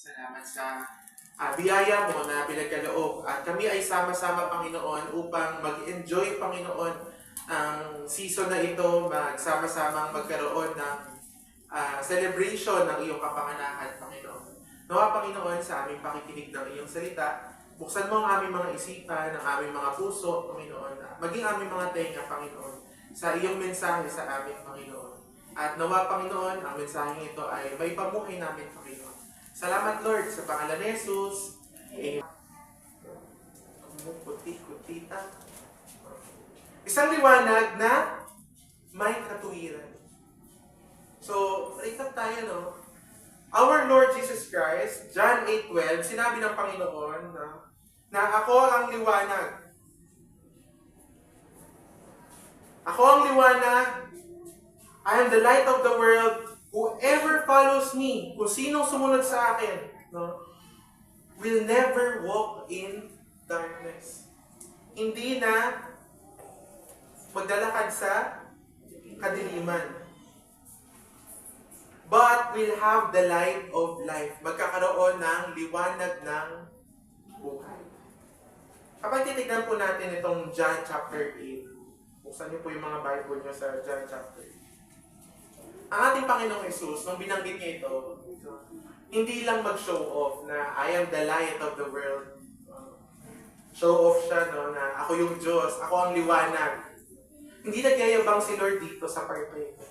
Salamat sa biyaya mo na pinagkaloob. At kami ay sama-sama, Panginoon, upang mag-enjoy, Panginoon, ang season na ito, magsama-samang magkaroon ng celebration ng iyong kapanganakan, Panginoon. Nawa, Panginoon, sa aming pakikinig ng iyong salita, buksan mo ang aming mga isipan, ang aming mga puso, Panginoon, maging aming mga tenga, Panginoon, sa iyong mensahe sa amin, Panginoon. At nawa, Panginoon, ang mensaheng ito ay may pamuhay namin, Panginoon. Salamat, Lord, sa pangalan ni Jesus. Amen. Kuti-kutita. Isang liwanag na may katuwiran. So, recap tayo, no? Our Lord Jesus Christ, John 8:12, sinabi ng Panginoon na ako ang liwanag. Ako ang liwanag. I am the light of the world. Whoever follows me, kung sinong sumunod sa akin, no, will never walk in darkness. Hindi na maglalakad sa kadiliman. But will have the light of life. Magkakaroon ng liwanag ng buhay. Kapag titignan po natin itong John chapter 8, buksan niyo po yung mga Bible niyo sa John chapter 8. Ang ating Panginoong Jesus, nung binanggit niya ito, hindi lang mag-show off na I am the light of the world. Show off siya, no, na ako yung Diyos, ako ang liwanag. Hindi nagyayabang si Lord dito sa part na ito.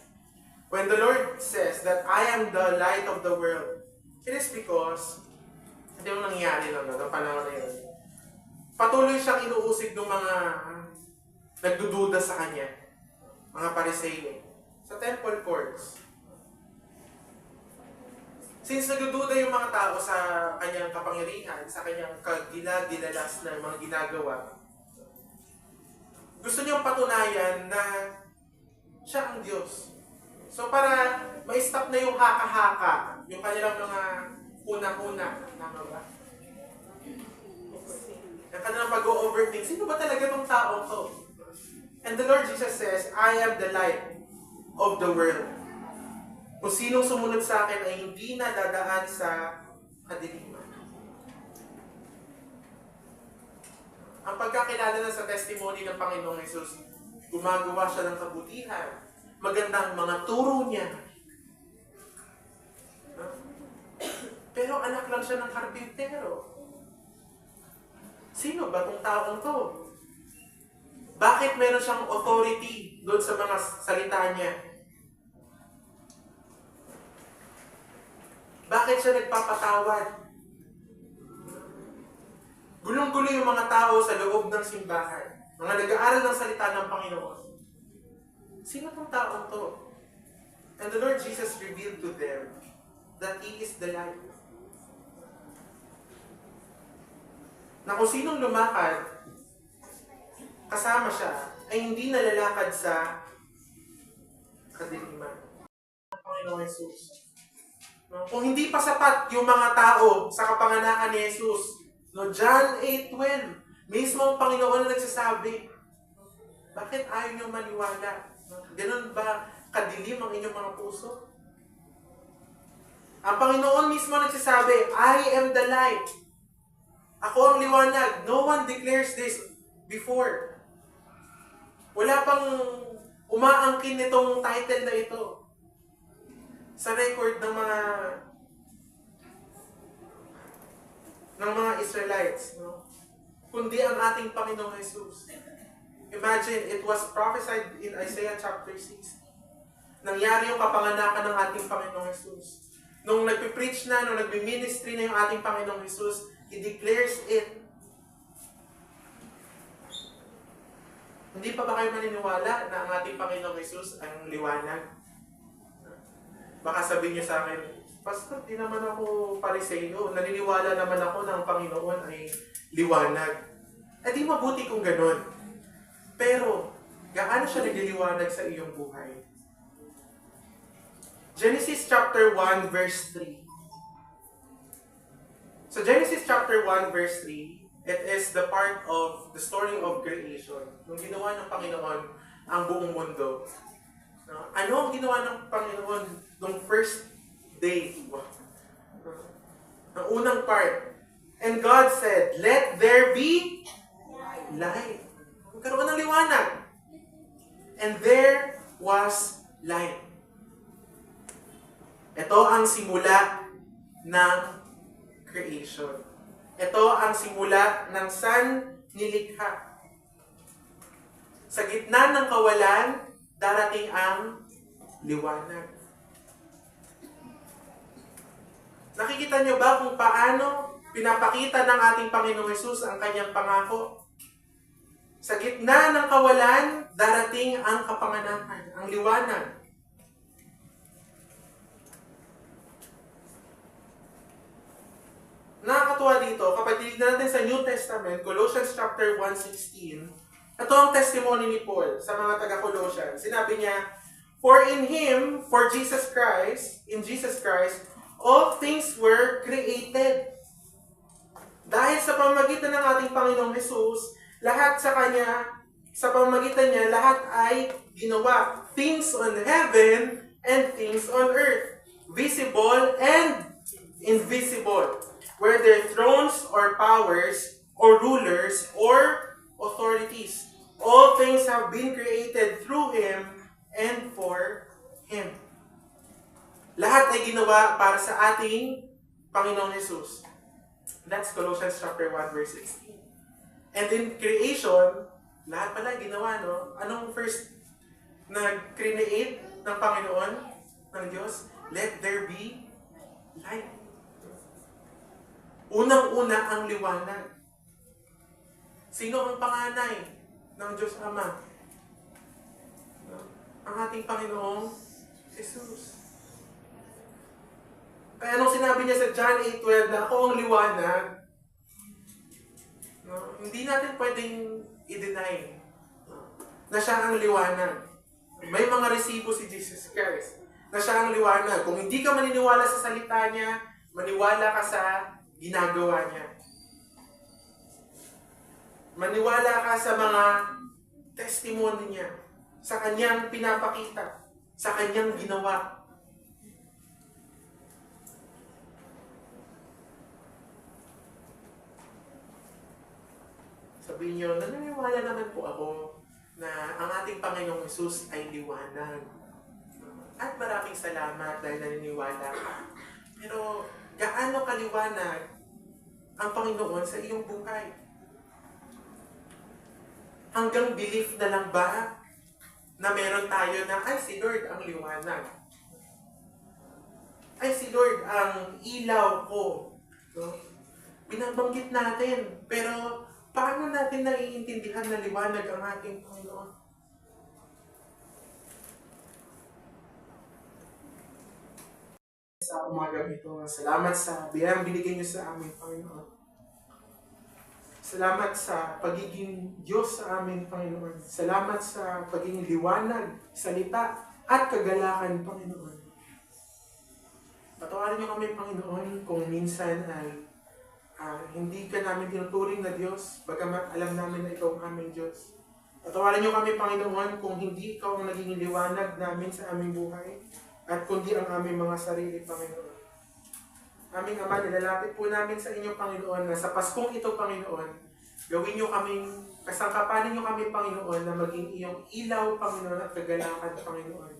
When the Lord says that I am the light of the world, it is because, ito yung nangyayari lang, no, ng panahon na yun. Patuloy siyang inuusig ng mga nagdududa sa Kanya, mga Pariseo, sa temple courts. Since nagdududa yung mga tao sa kanyang kapangyarihan, sa kanyang kagila-gilalas na mga ginagawa, gusto niyang patunayan na siya ang Diyos. So para ma-stop na yung haka-haka, yung kanilang mga una-una, tama ba? Yung kanilang pag-overthink, sino ba talaga itong taong to? And the Lord Jesus says, I am the light of the world. Kung sinong sumunod sa akin ay hindi na dadaan sa kadiliman. Ang pagkakilala na sa testimony ng Panginoong Jesus, gumagawa siya ng kabutihan, magandang mga turo niya. Pero anak lang siya ng karpintero. Sino ba itong taong to? Bakit meron siyang authority doon sa mga salita niya? Bakit siya nagpapatawad? Gulong-gulo yung mga tao sa loob ng simbahan. Mga nag-aaral ng salita ng Panginoon. Sino tong taong to? And the Lord Jesus revealed to them that He is the light. Na kung sinong lumakad, kasama siya, ay hindi nalalakad sa kadiliman. Panginoon Jesus. No? Kung hindi pa sapat yung mga tao sa kapanganakan ni Jesus, no, John 8:12, mismo ang Panginoon na nagsasabi, bakit ayaw niyo maniwala? No? Ganun ba kadilim ang inyong mga puso? Ang Panginoon mismo nagsasabi, I am the light. Ako ang liwanag. No one declares this before. Wala pang umaangkin nitong title na ito sa record ng mga Israelites, no? Kundi ang ating Panginoong Jesus. Imagine, it was prophesied in Isaiah chapter 6. Nangyari yung kapanganakan ng ating Panginoong Jesus. Nung nagpipreach na, nung nagbi-ministry na yung ating Panginoong Jesus, He declares it. Hindi pa ba kayo maniniwala na ang ating Panginoong Jesus ang liwanag? Baka sabihin niyo sa akin, Pastor, di naman ako Pariseo. Naniniwala naman ako na ang Panginoon ay liwanag. Eh di mabuti kung ganun. Pero, gaano siya nagliliwanag sa iyong buhay? Genesis chapter 1 verse 3. So Genesis chapter 1 verse 3, it is the part of the story of creation. Nung ginawa ng Panginoon ang buong mundo. Ano ang ginawa ng Panginoon nung first day? Ang unang part. And God said, let there be light. Magkaroon ng liwanag. And there was light. Ito ang simula ng creation. Ito ang simula ng sannilikha. Sa gitna ng kawalan, darating ang liwanag. Nakikita niyo ba kung paano pinapakita ng ating Panginoong Hesus ang kanyang pangako? Sa gitna ng kawalan, darating ang kapanganakan, ang liwanag. Nakakatuwa dito, kapag tinignan natin sa New Testament, Colossians chapter 1:16, ito ang testimony ni Paul sa mga taga-Colossians. Sinabi niya, for in Him, for Jesus Christ, in Jesus Christ, all things were created. Dahil sa pamamagitan ng ating Panginoong Hesus, lahat sa Kanya, sa pamamagitan niya, lahat ay ginawa. Things on heaven and things on earth. Visible and invisible. Whether thrones or powers or rulers or authorities. All things have been created through Him and for Him. Lahat ay ginawa para sa ating Panginoong Hesus. That's Colossians chapter 1 verse 16. And in creation, lahat pala ginawa, no? Anong first nag-create ng Panginoon, ng Diyos? Let there be light. Unang-una ang liwanag. Sino ang panganay ng Diyos Ama? Ang ating Panginoong Jesus. Kaya nung sinabi niya sa John 8:12 na ako ang liwanag, hindi natin pwedeng i-deny na siya ang liwanag. May mga resibo si Jesus Christ na siya ang liwanag. Kung hindi ka maniniwala sa salita niya, maniwala ka sa ginagawa niya. Maniwala ka sa mga testimony niya, sa kanyang pinapakita, sa kanyang ginawa. Sabihin niyo, naniniwala naman po ako na ang ating Panginoong Hesus ay liwanag. At maraming salamat dahil naniniwala ka. Pero gaano kaliwanag ang Panginoon sa iyong buhay? Hanggang belief na lang ba na meron tayo na, ay si Lord ang liwanag. Ay si Lord ang ilaw ko. No? Binabanggit natin. Pero paano natin naiintindihan na liwanag ang ating Panginoon? Sa umaga ito, salamat sa biyayang binigay niyo sa amin, Panginoon. Salamat sa pagiging Diyos sa amin, Panginoon. Salamat sa pagiging liwanag, salita, at kagalakan, Panginoon. Patawarin niyo kami, Panginoon, kung minsan ay hindi ka namin tinuturing na Diyos, bagamat alam namin na ikaw ang aming Diyos. Patawarin niyo kami, Panginoon, kung hindi ikaw ang naging liwanag namin sa aming buhay, at kundi ang aming mga sarili, Panginoon. Aming Ama, nilalapit po namin sa inyo, Panginoon, na sa Paskong ito, Panginoon, gawin niyo kaming, kasangkapanin niyo kami, Panginoon, na maging iyong ilaw, Panginoon, at kagalakan, Panginoon.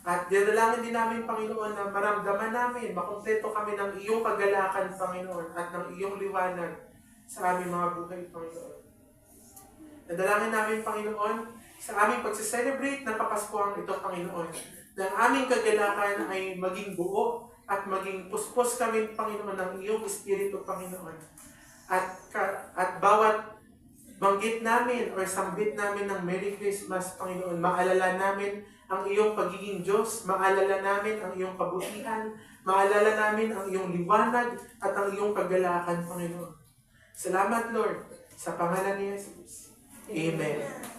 At dinalangin din namin, Panginoon, na maramdaman namin, makumpleto kami ng iyong kagalakan, Panginoon, at ng iyong liwanag sa aming mga buhay, Panginoon. Nadalangin namin, Panginoon, sa aming pagsiselebrate ng Kapaskuhan ito, Panginoon, na ang aming kagalakan ay maging buo at maging puspos kami, Panginoon, ng iyong Espiritu, Panginoon. At bawat banggit namin or sambit namin ng Merry Christmas, Panginoon, maalala namin ang iyong pagiging Diyos, maalala namin ang iyong kabutihan, maalala namin ang iyong liwanag at ang iyong kagalakan, Panginoon. Salamat, Lord, sa pangalan ni Jesus. Amen.